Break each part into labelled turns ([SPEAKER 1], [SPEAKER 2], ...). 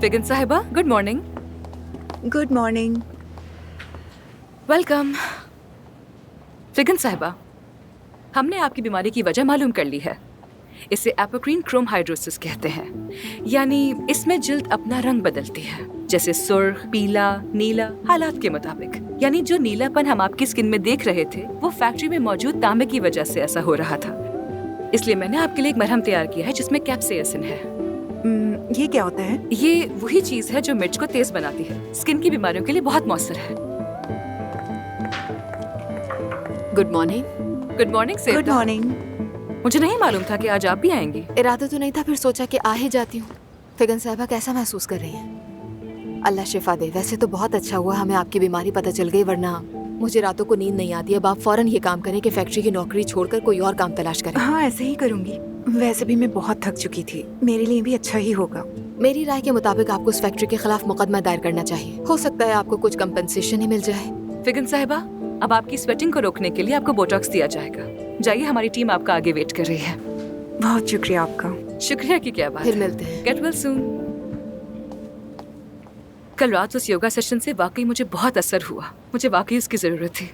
[SPEAKER 1] फिगन साहिबा, good morning.
[SPEAKER 2] Good morning.
[SPEAKER 1] Welcome. Figan साहिबा, हमने आपकी बीमारी की वजह मालूम कर ली है। इसे एपोक्रीन क्रोम हाइड्रोसिस कहते हैं, यानी इसमें जिल्द अपना रंग बदलती है, जैसे सुर्ख, पीला, नीला, हालात के मुताबिक। यानी जो नीलापन हम आपकी स्किन में देख रहे थे वो फैक्ट्री में मौजूद तांबे की वजह से ऐसा हो रहा था। इसलिए मैंने आपके लिए एक मरहम तैयार किया है जिसमें कैप्सेसिन है।
[SPEAKER 2] ये क्या होता है?
[SPEAKER 1] ये वही चीज है जो मिर्च को तेज बनाती है। स्किन की बीमारियों के लिए बहुत मौसर है।
[SPEAKER 3] Good morning.
[SPEAKER 1] Good morning
[SPEAKER 2] good
[SPEAKER 1] Sevata.
[SPEAKER 2] Morning.
[SPEAKER 1] मुझे नहीं मालूम था कि आज आप भी आएंगी।
[SPEAKER 3] इरादा तो नहीं था, फिर सोचा कि आ ही जाती हूँ। फिगन साहिबा कैसा महसूस कर रही हैं? अल्लाह शिफा दे। वैसे तो बहुत अच्छा हुआ हमें आपकी बीमारी पता चल गई, वरना मुझे रातों को नींद नहीं आती। अब आप फौरन ये काम करें कि फैक्ट्री की नौकरी छोड़कर कोई और काम तलाश करें।
[SPEAKER 2] हाँ, ऐसे ही करूंगी। वैसे भी मैं बहुत थक चुकी थी, मेरे लिए भी अच्छा ही होगा।
[SPEAKER 3] मेरी राय के मुताबिक आपको उस फैक्ट्री के खिलाफ मुकदमा दायर करना चाहिए। हो सकता है आपको कुछ कंपनसेशन ही मिल जाए।
[SPEAKER 1] फिगन साहिबा, अब आपकी स्वेटिंग को रोकने के लिए आपको बोटॉक्स दिया जाएगा। जाइए, हमारी टीम आपका आगे वेट कर रही है।
[SPEAKER 2] बहुत शुक्रिया आपका।
[SPEAKER 1] शुक्रिया की क्या बात
[SPEAKER 3] फिर
[SPEAKER 1] है।
[SPEAKER 3] मिलते हैं।
[SPEAKER 1] Get well soon. कल रात उस योगा सेशन से वाकई मुझे बहुत असर हुआ। मुझे वाकई उसकी जरूरत थी।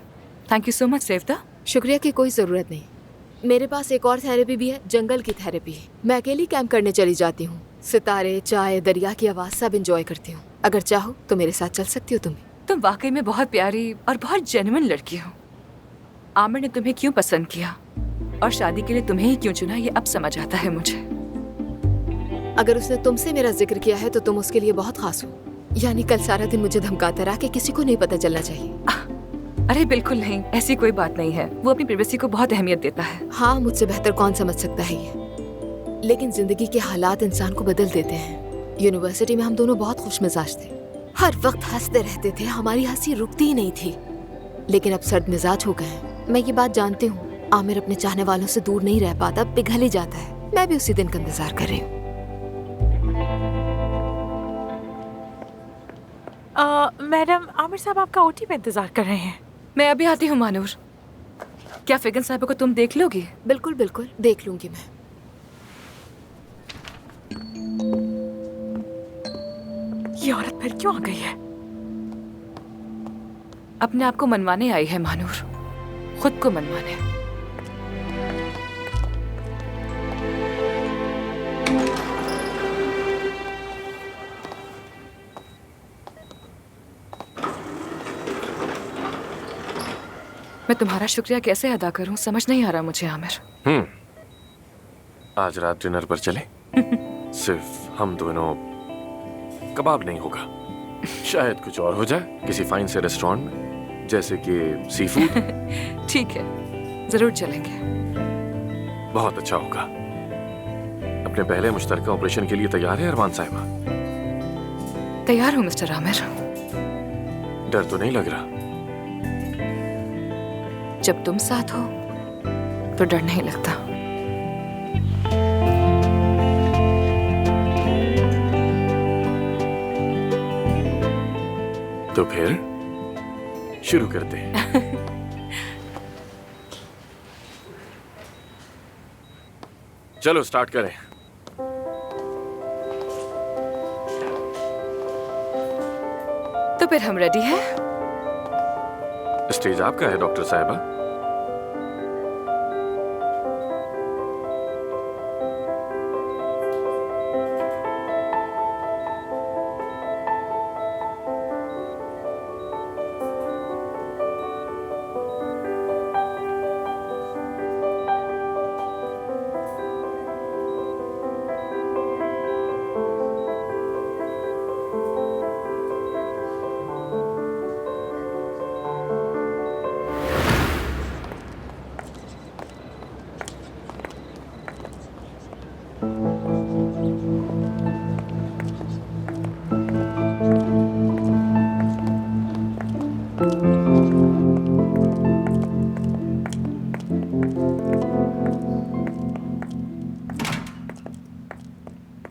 [SPEAKER 1] Thank you so much Sevata.
[SPEAKER 3] शुक्रिया की कोई जरूरत नहीं। मेरे पास एक और थेरेपी भी है, जंगल की थेरेपी। मैं अकेली कैंप करने चली जाती हूँ। सितारे, चाय, दरिया की आवाज सब एंजॉय करती हूँ। अगर चाहो तो मेरे साथ चल सकती हो तुम।
[SPEAKER 1] तुम वाकई में बहुत प्यारी और बहुत जेन्युइन लड़की हो। आमिर ने तुम्हें क्यों पसंद किया और शादी के लिए तुम्हें ही क्यों चुना, ये अब समझ आता है मुझे।
[SPEAKER 3] अगर उसने तुमसे मेरा जिक्र किया है तो तुम उसके लिए बहुत खास हो। यानी कल सारा दिन मुझे धमकाता रहा कि किसी को नहीं पता चलना चाहिए।
[SPEAKER 1] अरे बिल्कुल नहीं, ऐसी कोई बात नहीं है। वो अपनी प्राइवेसी को बहुत अहमियत देता है।
[SPEAKER 3] हाँ, मुझसे बेहतर कौन समझ सकता है ये। लेकिन जिंदगी के हालात इंसान को बदल देते हैं। यूनिवर्सिटी में हम दोनों बहुत खुश मिजाज थे, हर वक्त हंसते रहते थे, हमारी हंसी रुकती ही नहीं थी। लेकिन अब सर्द मिजाज हो गए हैं। मैं ये बात जानती हूँ। आमिर अपने चाहने वालों से दूर नहीं रह पाता, पिघल ही जाता है। मैं भी उसी दिन का इंतजार कर रही हूँ।
[SPEAKER 4] मैडम, आमिर साहब आपका ओटी में इंतजार कर रहे हैं।
[SPEAKER 1] मैं अभी आती हूँ मानूर। क्या फिगन साहिबा को तुम देख लोगी?
[SPEAKER 3] बिल्कुल बिल्कुल, देख लूंगी मैं।
[SPEAKER 4] ये औरत फिर क्यों आ गई है?
[SPEAKER 1] अपने आप को मनवाने आई है मानूर, खुद को मनवाने। मैं तुम्हारा शुक्रिया कैसे अदा करूं, समझ नहीं आ रहा मुझे आमिर।
[SPEAKER 5] आज रात डिनर पर चले? सिर्फ हम दोनों। कबाब नहीं होगा, शायद कुछ और हो जाए, किसी फाइन से रेस्टोरेंट में, जैसे कि सी फूड।
[SPEAKER 1] ठीक है, जरूर चलेंगे।
[SPEAKER 5] बहुत अच्छा होगा। अपने पहले मुश्तरका ऑपरेशन के लिए तैयार है अरमान साहिबा?
[SPEAKER 1] तैयार हूँ मिस्टर आमिर।
[SPEAKER 5] डर तो नहीं लग रहा?
[SPEAKER 1] जब तुम साथ हो तो डर नहीं लगता।
[SPEAKER 5] तो फिर शुरू करते हैं। चलो स्टार्ट करें।
[SPEAKER 1] तो फिर हम रेडी हैं?
[SPEAKER 5] स्टेज आपका है डॉक्टर साहिबा।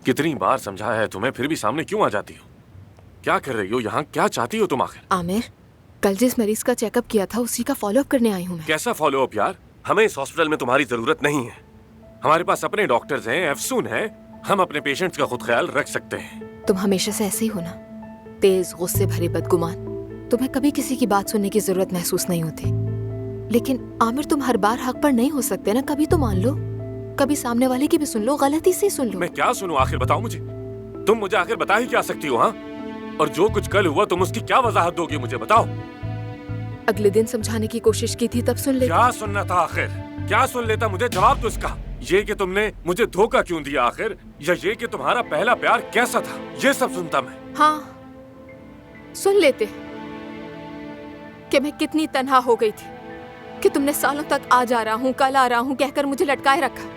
[SPEAKER 5] कितनी बार समझाया है तुम्हें, फिर भी सामने क्यों आ जाती हो? क्या कर रही हो यहाँ? क्या चाहती हो तुम आखिर?
[SPEAKER 3] आमिर, कल जिस मरीज का चेकअप किया था उसी का फॉलोअप करने आई हूँ मैं।
[SPEAKER 5] कैसा फॉलो अप यार? हमें इस हॉस्पिटल में तुम्हारी जरूरत नहीं है। हमारे पास अपने डॉक्टर्स हैं, अफसून हैं। हम अपने पेशेंट्स का खुद ख्याल रख सकते हैं।
[SPEAKER 3] तुम हमेशा से ऐसे ही हो ना, तेज, गुस्से भरे, बदगुमान। तुम्हें कभी किसी की बात सुनने की जरूरत महसूस नहीं होती। लेकिन आमिर, तुम हर बार हक पर नहीं हो सकते ना। कभी तो मान लो, कभी सामने वाले की भी सुन लो, गलती से सुन लो।
[SPEAKER 5] मैं क्या सुनूं आखिर, बताओ मुझे। तुम मुझे आखिर बता ही क्या सकती हो? हाँ, और जो कुछ कल हुआ तुम उसकी क्या वजाहत दोगी मुझे, बताओ।
[SPEAKER 3] अगले दिन समझाने की कोशिश की थी, तब सुन लेते।
[SPEAKER 5] क्या सुनना था आखिर? क्या सुन लेता? मुझे जवाब दो इसका। ये कि तुमने मुझे धोखा क्यों दिया आखिर, या ये कि तुम्हारा पहला प्यार कैसा था, ये सब सुनता मैं।
[SPEAKER 3] हाँ, सुन लेते कि मैं कितनी तन्हा हो गई थी, कि तुमने सालों तक आज आ रहा हूँ, कल आ रहा हूँ कहकर मुझे लटकाए रखा,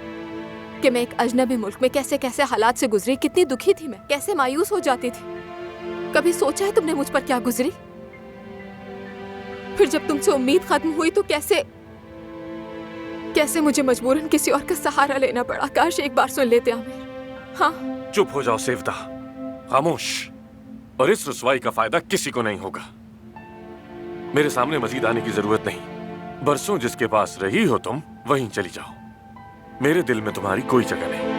[SPEAKER 3] कि मैं एक अजनबी मुल्क में कैसे कैसे हालात से गुजरी, कितनी दुखी थी मैं, कैसे मायूस हो जाती थी। कभी सोचा है तुमने मुझ पर क्या गुजरी? फिर जब तुमसे उम्मीद खत्म हुई तो कैसे कैसे मुझे मजबूरन किसी और का सहारा लेना पड़ा। काश एक बार सुन लेते आमिर। हाँ,
[SPEAKER 5] चुप हो जाओ सेवदा, खामोश। और इस रुसवाई का फायदा किसी को नहीं होगा। मेरे सामने मजीद आने की जरूरत नहीं। बरसों जिसके पास रही हो तुम, वहीं चली जाओ। मेरे दिल में तुम्हारी कोई जगह नहीं।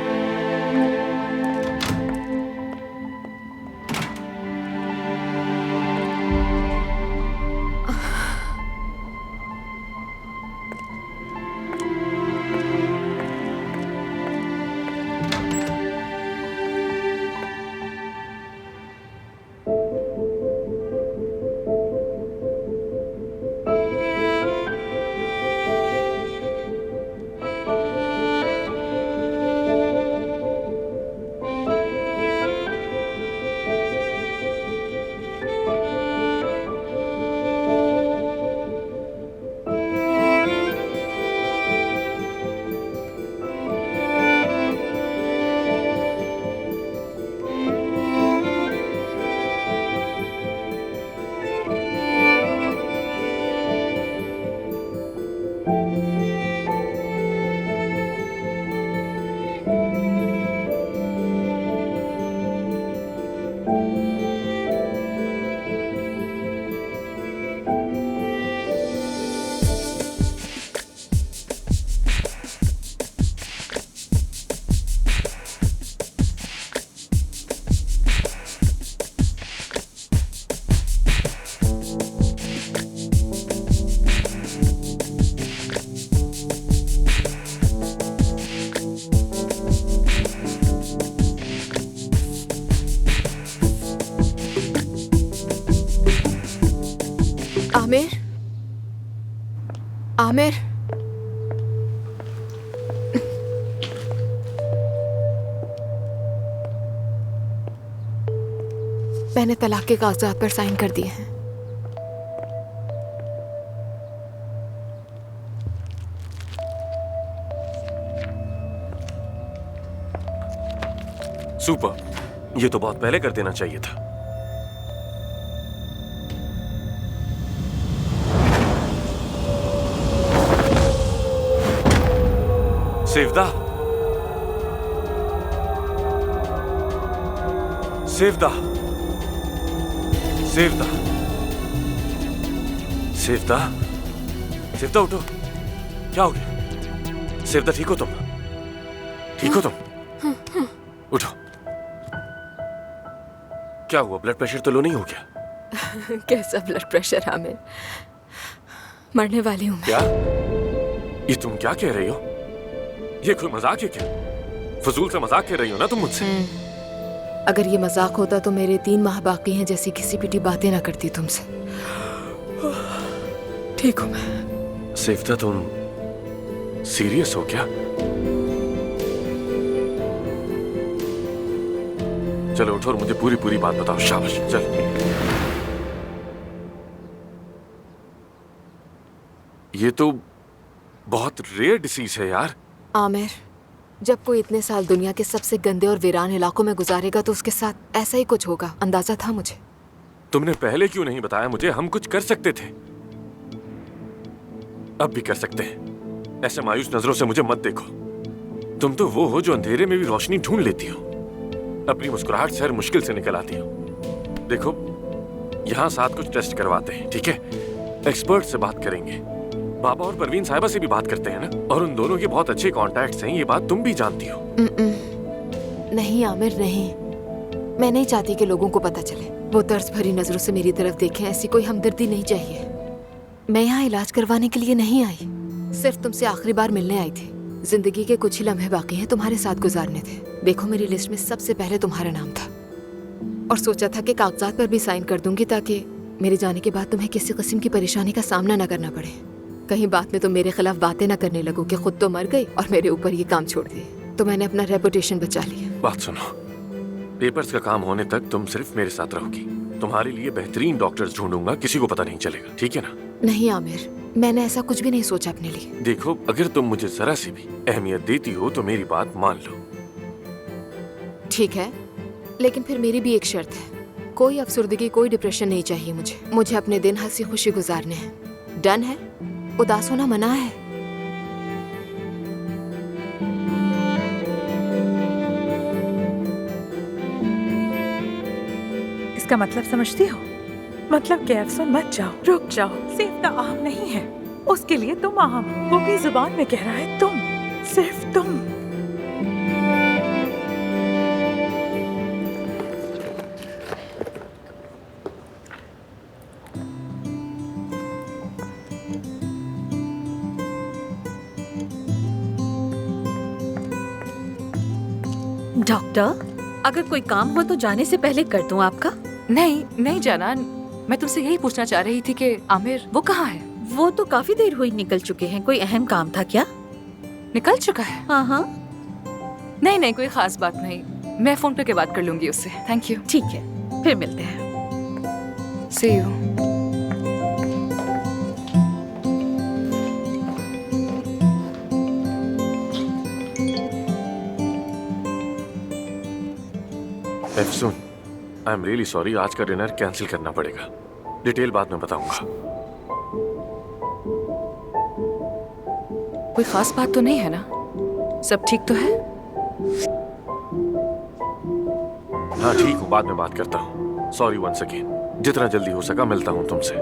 [SPEAKER 3] आमिर, आमिर, मैंने तलाक के कागजात पर साइन कर दिए हैं।
[SPEAKER 5] सुपर, ये तो बहुत पहले कर देना चाहिए था। सेवदा, सेवदा, सेवदा, सेवदा, सेवदा उठो। क्या हो गया? सेवदा ठीक हो तुम? ठीक हो तुम? उठो। क्या हुआ? ब्लड प्रेशर तो लो नहीं हो गया?
[SPEAKER 3] कैसा ब्लड प्रेशर आमिर, मरने वाली हूँ।
[SPEAKER 5] क्या? ये तुम क्या कह रही हो? ये कोई मजाक है क्या? फजूल से मजाक कर रही हो ना तुम मुझसे?
[SPEAKER 3] अगर ये मजाक होता तो मेरे 3 माह बाकी हैं जैसी किसी पिटी बातें ना करती तुमसे। ठीक हूँ मैं।
[SPEAKER 5] सेवदा, तुम सीरियस हो क्या? चलो उठो और मुझे पूरी पूरी बात बताओ। शाबाश, चल। ये तो बहुत रेयर डिसीज है यार।
[SPEAKER 3] आमिर, जब कोई इतने साल दुनिया के सबसे गंदे और वीरान इलाकों में गुजारेगा तो उसके साथ ऐसा ही कुछ होगा, अंदाजा था मुझे।
[SPEAKER 5] तुमने पहले क्यों नहीं बताया मुझे? हम कुछ कर सकते थे। अब भी कर सकते हैं। ऐसे मायूस नजरों से मुझे मत देखो। तुम तो वो हो जो अंधेरे में भी रोशनी ढूंढ लेती हो, अपनी मुस्कुराहट से हर मुश्किल से निकल आती हो। देखो, यहाँ साथ कुछ टेस्ट करवाते हैं, ठीक है? एक्सपर्ट से बात करेंगे, बाबा और परवीन साहिबा से भी बात करते हैं ना, और उन दोनों के बहुत अच्छे कॉन्टैक्ट्स हैं। ये बात तुम भी जानती हो।
[SPEAKER 3] नहीं आमिर, नहीं। मैं नहीं चाहती कि लोगों को पता चले। वो तर्स भरी नजरों से मेरी तरफ देखें, ऐसी कोई हमदर्दी नहीं चाहिए। मैं यहाँ इलाज करवाने के लिए नहीं आई, सिर्फ तुमसे आखिरी बार मिलने आई थी। जिंदगी के कुछ ही लम्हे बाकी हैं तुम्हारे साथ गुजारने थे। देखो, मेरी लिस्ट में सबसे पहले तुम्हारा नाम था और सोचा था कि कागजात पर भी साइन कर दूंगी ताकि मेरे जाने के बाद तुम्हें किसी किस्म की परेशानी का सामना न करना पड़े। कहीं बाद में तुम मेरे खिलाफ बातें न करने लगो कि खुद तो मर गई और मेरे ऊपर ये काम छोड़ दिए। तो मैंने अपना रेपुटेशन बचा लिया।
[SPEAKER 5] बात सुनो, पेपर्स का काम होने तक तुम सिर्फ मेरे साथ रहोगी। तुम्हारे लिए बेहतरीन डॉक्टर्स ढूंढूंगा, किसी को पता नहीं चलेगा, ठीक है ना?
[SPEAKER 3] नहीं आमिर, मैंने ऐसा कुछ भी नहीं सोचा अपने लिए।
[SPEAKER 5] देखो, अगर तुम मुझे जरा सी भी अहमियत देती हो तो मेरी बात मान लो।
[SPEAKER 3] ठीक है, लेकिन फिर मेरी भी एक शर्त है। कोई अफसुर्दगी, कोई डिप्रेशन नहीं चाहिए मुझे अपने दिन हंसी खुशी गुजारने हैं। डन है? उदास होना मना है।
[SPEAKER 4] इसका मतलब समझती हो? मतलब कि अफसोस मत जाओ, रुक जाओ। सिर्फ का आम नहीं है, उसके लिए तुम आम। वो भी जुबान में कह रहा है तुम, सिर्फ तुम।
[SPEAKER 6] डॉक्टर, अगर कोई काम हो तो जाने से पहले कर दूं आपका?
[SPEAKER 1] नहीं नहीं जाना, मैं तुमसे यही पूछना चाह रही थी कि आमिर वो कहाँ है?
[SPEAKER 6] वो तो काफी देर हुई निकल चुके हैं। कोई अहम काम था क्या?
[SPEAKER 1] निकल चुका है?
[SPEAKER 6] हाँ हाँ,
[SPEAKER 1] नहीं नहीं, कोई खास बात नहीं। मैं फोन पे के बात कर लूंगी उससे। Thank you.
[SPEAKER 6] ठीक है, फिर मिलते हैं।
[SPEAKER 1] See you.
[SPEAKER 5] Afsoon, I am really sorry, आज का डिनर कैंसिल करना पड़ेगा। डिटेल बाद में बताऊंगा।
[SPEAKER 1] कोई खास बात तो नहीं है ना? सब ठीक तो है?
[SPEAKER 5] हाँ ठीक हूँ, बाद में बात करता हूँ। Sorry once again. जितना जल्दी हो सका मिलता हूँ तुमसे।